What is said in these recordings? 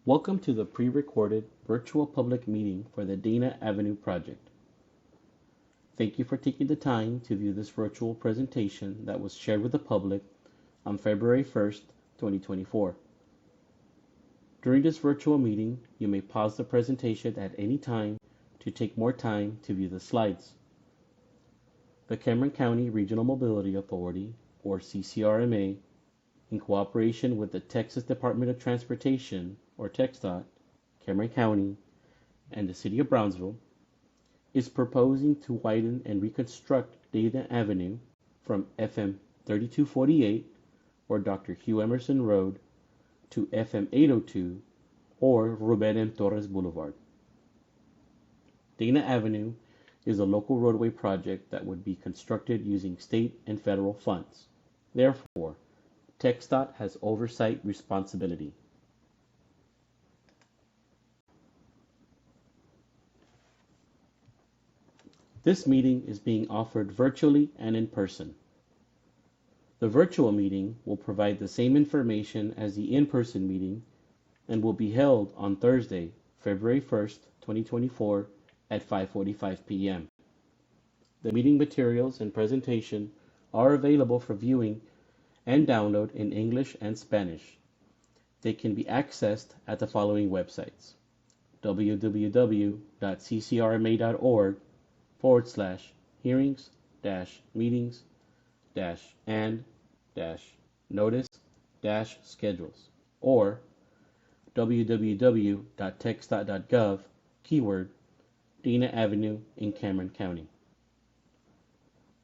Welcome to the pre-recorded virtual public meeting for the Dana Avenue project. Thank you for taking the time to view this virtual presentation that was shared with the public on February 1st, 2024. During this virtual meeting, you may pause the presentation at any time to take more time to view the slides. The Cameron County Regional Mobility Authority, or CCRMA, in cooperation with the Texas Department of Transportation, or TxDOT, Cameron County, and the City of Brownsville, is proposing to widen and reconstruct Dana Avenue from FM 3248, or Dr. Hugh Emerson Road, to FM 802, or Ruben M. Torres Boulevard. Dana Avenue is a local roadway project that would be constructed using state and federal funds. Therefore, TxDOT has oversight responsibility. This meeting is being offered virtually and in person. The virtual meeting will provide the same information as the in-person meeting and will be held on Thursday, February 1st, 2024 at 5:45 p.m. The meeting materials and presentation are available for viewing and download in English and Spanish. They can be accessed at the following websites: www.ccrma.org/hearings-and-notice-schedules or www.txdot.gov keyword Dana Avenue in Cameron County.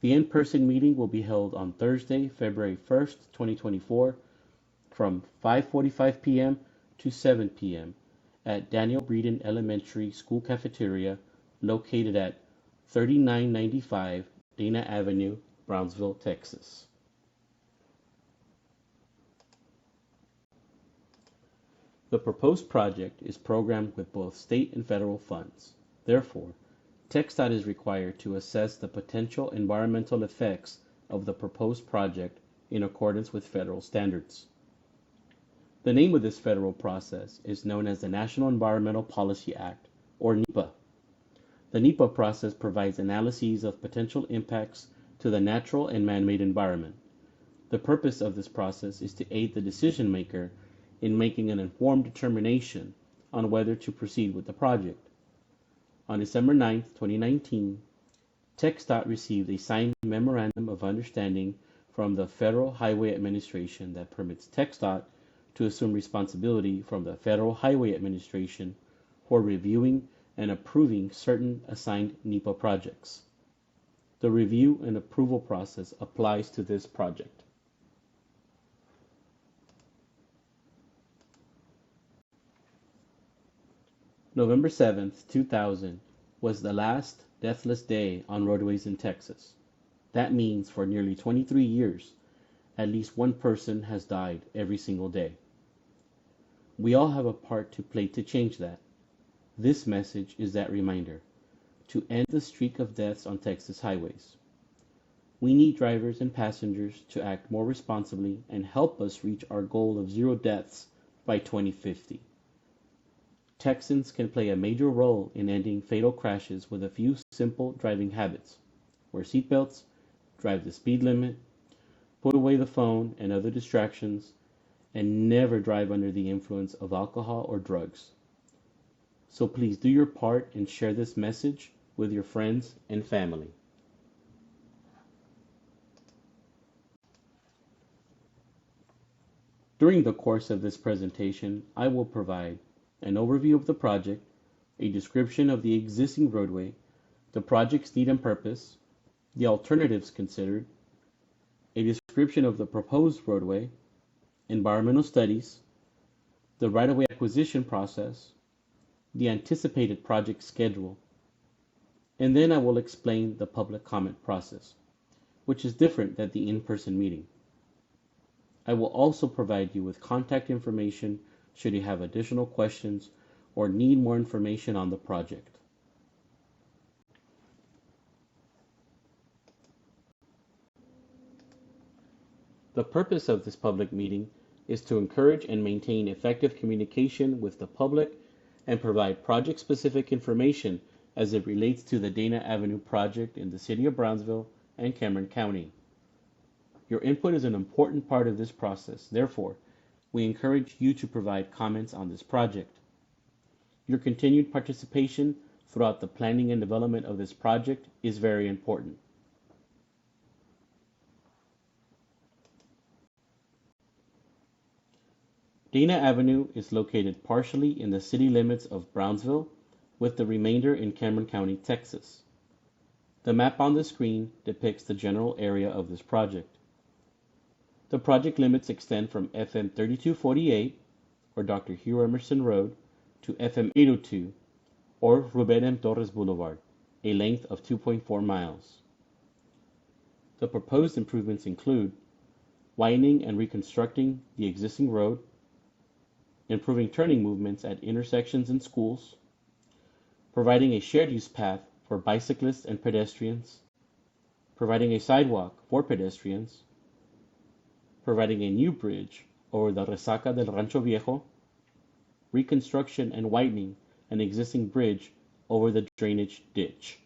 The in-person meeting will be held on Thursday, February 1st, 2024 from 5:45 p.m. to 7 p.m. at Daniel Breeden Elementary School Cafeteria located at 3995 Dana Avenue, Brownsville, Texas. The proposed project is programmed with both state and federal funds. Therefore, TxDOT is required to assess the potential environmental effects of the proposed project in accordance with federal standards. The name of this federal process is known as the National Environmental Policy Act, or NEPA. The NEPA process provides analyses of potential impacts to the natural and man-made environment. The purpose of this process is to aid the decision maker in making an informed determination on whether to proceed with the project. On December 9, 2019, TxDOT received a signed Memorandum of Understanding from the Federal Highway Administration that permits TxDOT to assume responsibility from the Federal Highway Administration for reviewing and approving certain assigned NEPA projects. The review and approval process applies to this project. November 7th, 2000 was the last deathless day on roadways in Texas. That means for nearly 23 years, at least one person has died every single day. We all have a part to play to change that. This message is that reminder to end the streak of deaths on Texas highways. We need drivers and passengers to act more responsibly and help us reach our goal of 0 deaths by 2050. Texans can play a major role in ending fatal crashes with a few simple driving habits. Wear seatbelts, drive the speed limit, put away the phone and other distractions, and never drive under the influence of alcohol or drugs. So please do your part and share this message with your friends and family. During the course of this presentation, I will provide an overview of the project, a description of the existing roadway, the project's need and purpose, the alternatives considered, a description of the proposed roadway, environmental studies, the right-of-way acquisition process, the anticipated project schedule, and then I will explain the public comment process, which is different than the in-person meeting. I will also provide you with contact information should you have additional questions or need more information on the project. The purpose of this public meeting is to encourage and maintain effective communication with the public and provide project-specific information as it relates to the Dana Avenue project in the City of Brownsville and Cameron County. Your input is an important part of this process. Therefore, we encourage you to provide comments on this project. Your continued participation throughout the planning and development of this project is very important. Dana Avenue is located partially in the city limits of Brownsville, with the remainder in Cameron County, Texas. The map on the screen depicts the general area of this project. The project limits extend from FM 3248, or Dr. Hugh Emerson Road, to FM 802, or Ruben M. Torres Boulevard, a length of 2.4 miles. The proposed improvements include widening and reconstructing the existing road, improving turning movements at intersections and schools, providing a shared use path for bicyclists and pedestrians, providing a sidewalk for pedestrians, providing a new bridge over the Resaca del Rancho Viejo, reconstruction and widening an existing bridge over the drainage ditch.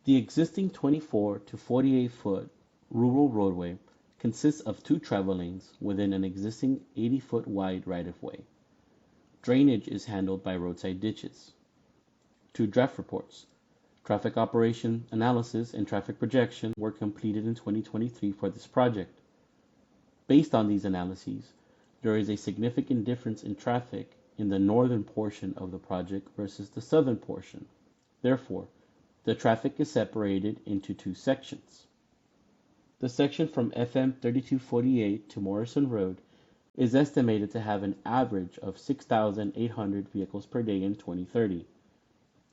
The existing 24 to 48-foot rural roadway consists of 2 travel lanes within an existing 80-foot wide right-of-way. Drainage is handled by roadside ditches. 2 draft reports, traffic operation analysis and traffic projection, were completed in 2023 for this project. Based on these analyses, there is a significant difference in traffic in the northern portion of the project versus the southern portion. Therefore, the traffic is separated into 2 sections. The section from FM 3248 to Morrison Road is estimated to have an average of 6,800 vehicles per day in 2030,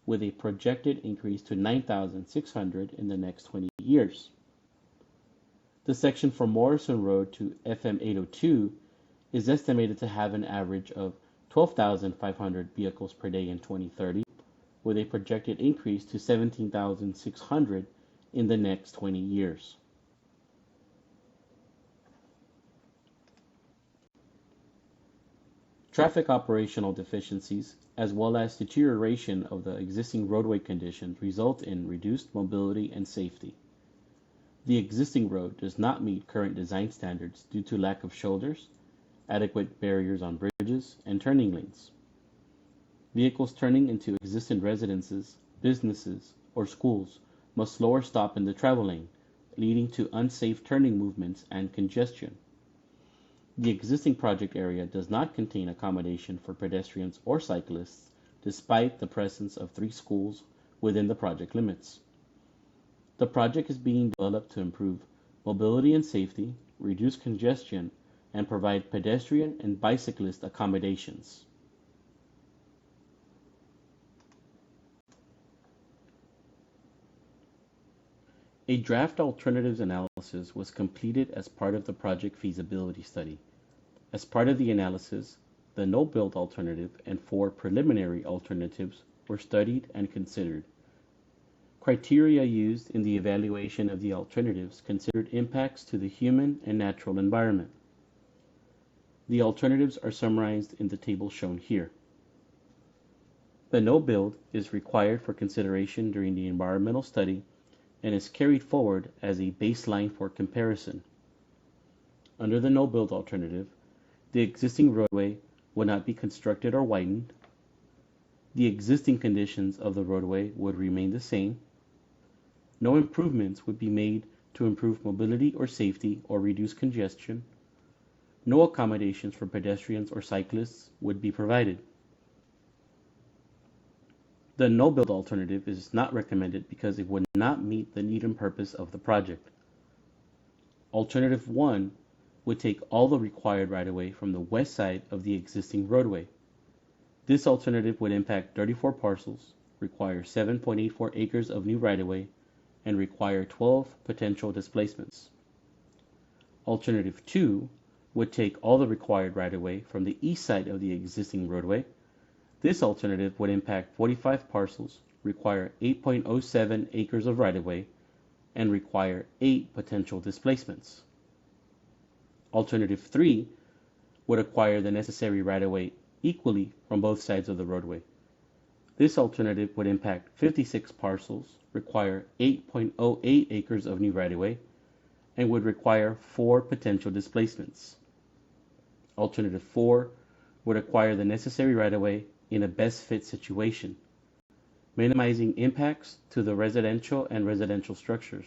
with a projected increase to 9,600 in the next 20 years. The section from Morrison Road to FM 802 is estimated to have an average of 12,500 vehicles per day in 2030, with a projected increase to 17,600 in the next 20 years. Traffic operational deficiencies, as well as deterioration of the existing roadway conditions, result in reduced mobility and safety. The existing road does not meet current design standards due to lack of shoulders, adequate barriers on bridges, and turning lanes. Vehicles turning into existing residences, businesses, or schools must slow or stop in the travel lane, leading to unsafe turning movements and congestion. The existing project area does not contain accommodation for pedestrians or cyclists, despite the presence of 3 schools within the project limits. The project is being developed to improve mobility and safety, reduce congestion, and provide pedestrian and bicyclist accommodations. A draft alternatives analysis was completed as part of the project feasibility study. As part of the analysis, the no-build alternative and 4 preliminary alternatives were studied and considered. Criteria used in the evaluation of the alternatives considered impacts to the human and natural environment. The alternatives are summarized in the table shown here. The no-build is required for consideration during the environmental study and is carried forward as a baseline for comparison. Under the no-build alternative, the existing roadway would not be constructed or widened. The existing conditions of the roadway would remain the same. No improvements would be made to improve mobility or safety or reduce congestion. No accommodations for pedestrians or cyclists would be provided. The no-build alternative is not recommended because it would not meet the need and purpose of the project. Alternative 1 would take all the required right-of-way from the west side of the existing roadway. This alternative would impact 34 parcels, require 7.84 acres of new right-of-way, and require 12 potential displacements. Alternative 2 would take all the required right-of-way from the east side of the existing roadway. This alternative would impact 45 parcels, require 8.07 acres of right-of-way and require 8 potential displacements. Alternative 3 would acquire the necessary right-of-way equally from both sides of the roadway. This alternative would impact 56 parcels, require 8.08 acres of new right-of-way, and would require 4 potential displacements. Alternative 4 would acquire the necessary right-of-way in a best fit situation, minimizing impacts to the residential and residential structures.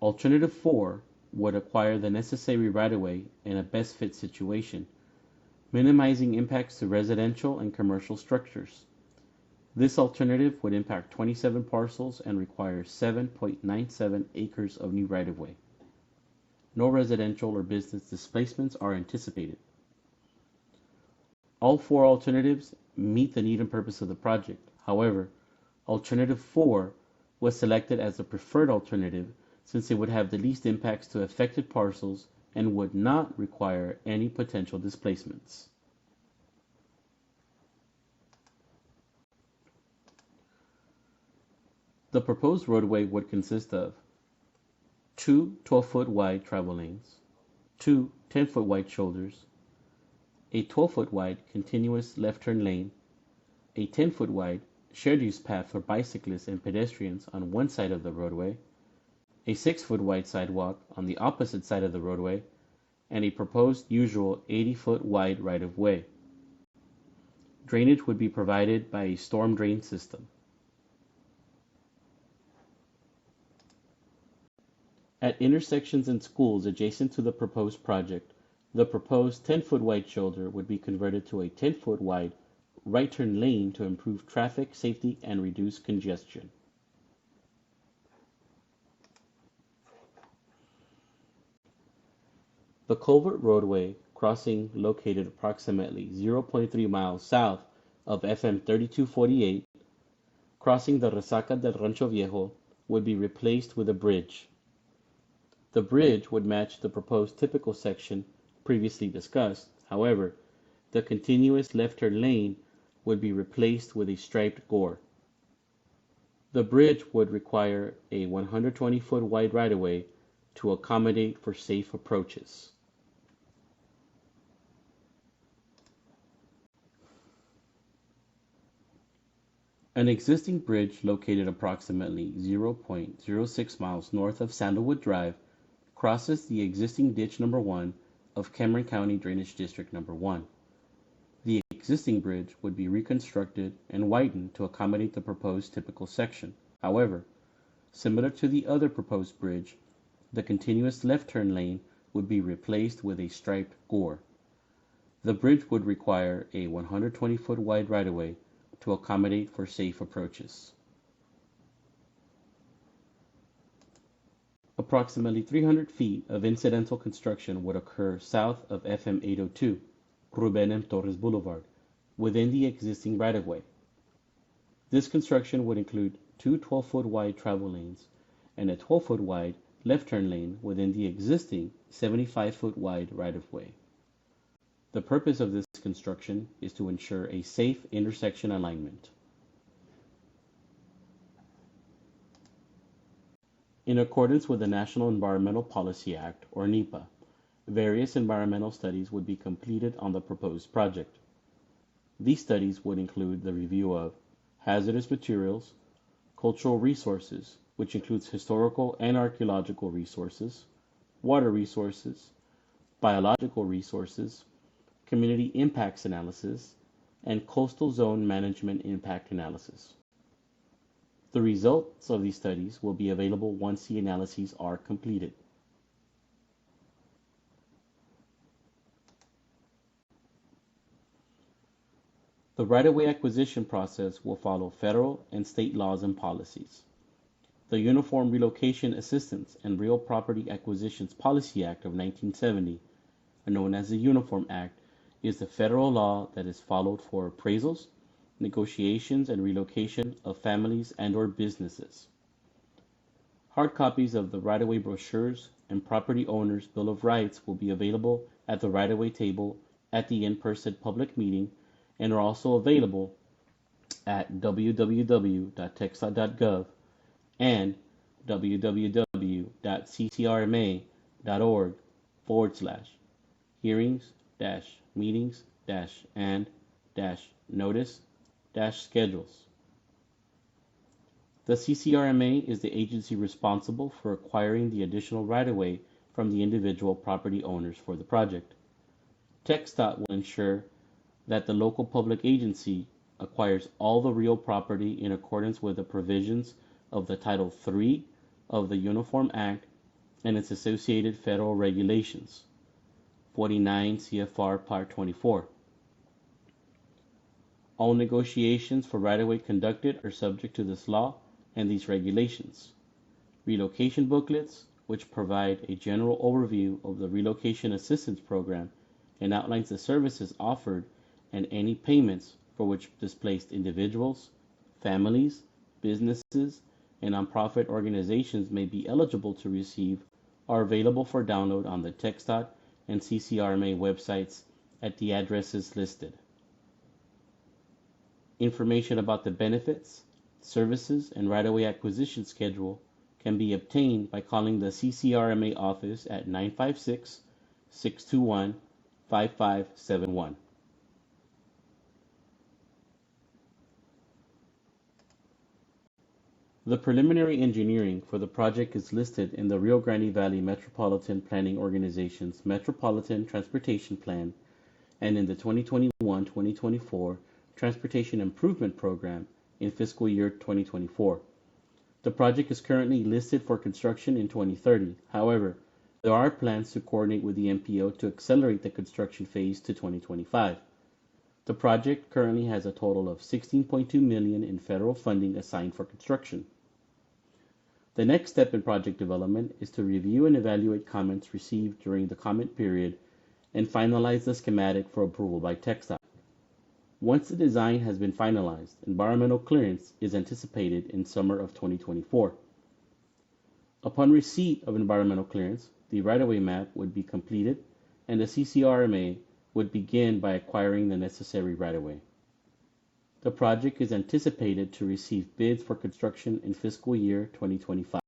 Alternative 4 would acquire the necessary right-of-way in a best fit situation, minimizing impacts to residential and commercial structures. This alternative would impact 27 parcels and require 7.97 acres of new right-of-way. No residential or business displacements are anticipated. All 4 alternatives meet the need and purpose of the project. However, Alternative 4 was selected as the preferred alternative since it would have the least impacts to affected parcels and would not require any potential displacements. The proposed roadway would consist of 2 12-foot wide travel lanes, 2 10-foot wide shoulders, a 12-foot wide continuous left turn lane, a 10-foot wide shared use path for bicyclists and pedestrians on one side of the roadway, a 6-foot wide sidewalk on the opposite side of the roadway, and a proposed usual 80-foot wide right-of-way. Drainage would be provided by a storm drain system. At intersections and schools adjacent to the proposed project, the proposed 10-foot wide shoulder would be converted to a 10-foot wide right turn lane to improve traffic safety and reduce congestion. The culvert roadway crossing located approximately 0.3 miles south of FM 3248, crossing the Resaca del Rancho Viejo, would be replaced with a bridge. The bridge would match the proposed typical section previously discussed. However, the continuous left turn lane would be replaced with a striped gore. The bridge would require a 120-foot wide right-of-way to accommodate for safe approaches. An existing bridge located approximately 0.06 miles north of Sandalwood Drive crosses the existing ditch number 1 of Cameron County Drainage District number 1. The existing bridge would be reconstructed and widened to accommodate the proposed typical section. However, similar to the other proposed bridge, the continuous left turn lane would be replaced with a striped gore. The bridge would require a 120-foot wide right-of-way to accommodate for safe approaches. Approximately 300 feet of incidental construction would occur south of FM 802, Ruben M. Torres Boulevard, within the existing right-of-way. This construction would include 2 12-foot wide travel lanes and a 12-foot wide left turn lane within the existing 75-foot wide right-of-way. The purpose of this construction is to ensure a safe intersection alignment. In accordance with the National Environmental Policy Act, or NEPA, various environmental studies would be completed on the proposed project. These studies would include the review of hazardous materials, cultural resources, which includes historical and archaeological resources, water resources, biological resources, community impacts analysis, and coastal zone management impact analysis. The results of these studies will be available once the analyses are completed. The right-of-way acquisition process will follow federal and state laws and policies. The Uniform Relocation Assistance and Real Property Acquisitions Policy Act of 1970, known as the Uniform Act, is the federal law that is followed for appraisals, negotiations, and relocation of families and/or businesses. Hard copies of the right-of-way brochures and property owners' Bill of Rights will be available at the right-of-way table at the in-person public meeting and are also available at www.txdot.gov and www.ccrma.org/hearings-meetings-and-notice-schedules. The CCRMA is the agency responsible for acquiring the additional right-of-way from the individual property owners for the project. TxDOT will ensure that the local public agency acquires all the real property in accordance with the provisions of the Title III of the Uniform Act and its associated federal regulations, 49 CFR Part 24. All negotiations for right-of-way conducted are subject to this law and these regulations. Relocation booklets, which provide a general overview of the Relocation Assistance Program and outlines the services offered and any payments for which displaced individuals, families, businesses, and nonprofit organizations may be eligible to receive, are available for download on the TxDOT and CCRMA websites at the addresses listed. Information about the benefits, services, and right-of-way acquisition schedule can be obtained by calling the CCRMA office at 956-621-5571. The preliminary engineering for the project is listed in the Rio Grande Valley Metropolitan Planning Organization's Metropolitan Transportation Plan and in the 2021-2024 Transportation Improvement Program in fiscal year 2024. The project is currently listed for construction in 2030. However, there are plans to coordinate with the MPO to accelerate the construction phase to 2025. The project currently has a total of $16.2 million in federal funding assigned for construction. The next step in project development is to review and evaluate comments received during the comment period and finalize the schematic for approval by TxDOT. Once the design has been finalized, environmental clearance is anticipated in summer of 2024. Upon receipt of environmental clearance, the right-of-way map would be completed and the CCRMA would begin by acquiring the necessary right-of-way. The project is anticipated to receive bids for construction in fiscal year 2025.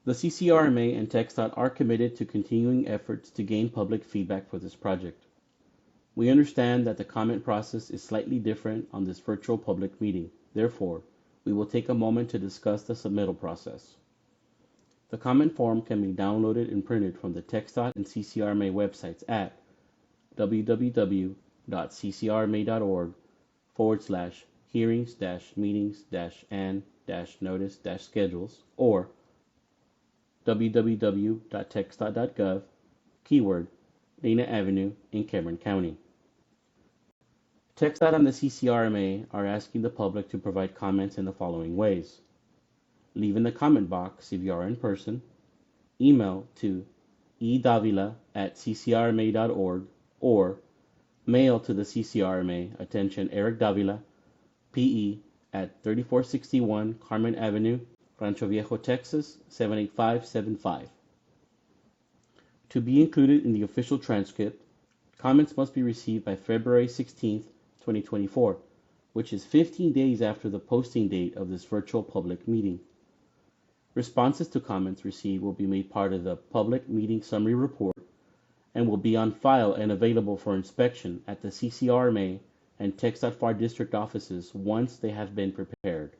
The CCRMA and TxDOT are committed to continuing efforts to gain public feedback for this project. We understand that the comment process is slightly different on this virtual public meeting. Therefore, we will take a moment to discuss the submittal process. The comment form can be downloaded and printed from the TxDOT and CCRMA websites at www.ccrma.org/hearings-meetings-and-notice-schedules or www.txdot.gov, keyword, Dana Avenue in Cameron County. TxDOT and the CCRMA are asking the public to provide comments in the following ways. Leave in the comment box if you are in person, email to edavila@ccrma.org, or mail to the CCRMA, attention Eric Davila, PE, at 3461 Carmen Avenue, Rancho Viejo, Texas 78575. To be included in the official transcript, comments must be received by February 16, 2024, which is 15 days after the posting date of this virtual public meeting. Responses to comments received will be made part of the public meeting summary report and will be on file and available for inspection at the CCRMA and TxDOT FAR District offices once they have been prepared.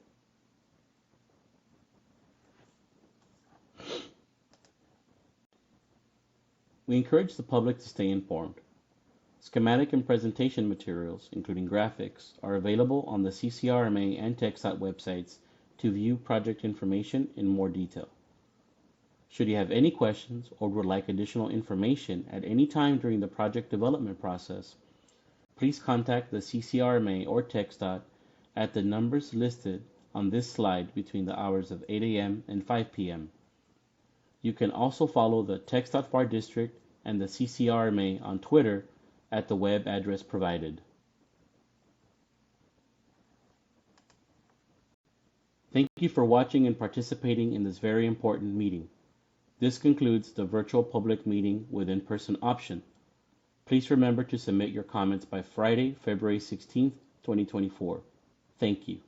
We encourage the public to stay informed. Schematic and presentation materials, including graphics, are available on the CCRMA and TxDOT websites to view project information in more detail. Should you have any questions or would like additional information at any time during the project development process, please contact the CCRMA or TxDOT at the numbers listed on this slide between the hours of 8 a.m. and 5 p.m. You can also follow the TxDOT FAR District and the CCRMA on Twitter at the web address provided. Thank you for watching and participating in this very important meeting. This concludes the virtual public meeting with in-person option. Please remember to submit your comments by Friday, February 16th, 2024. Thank you.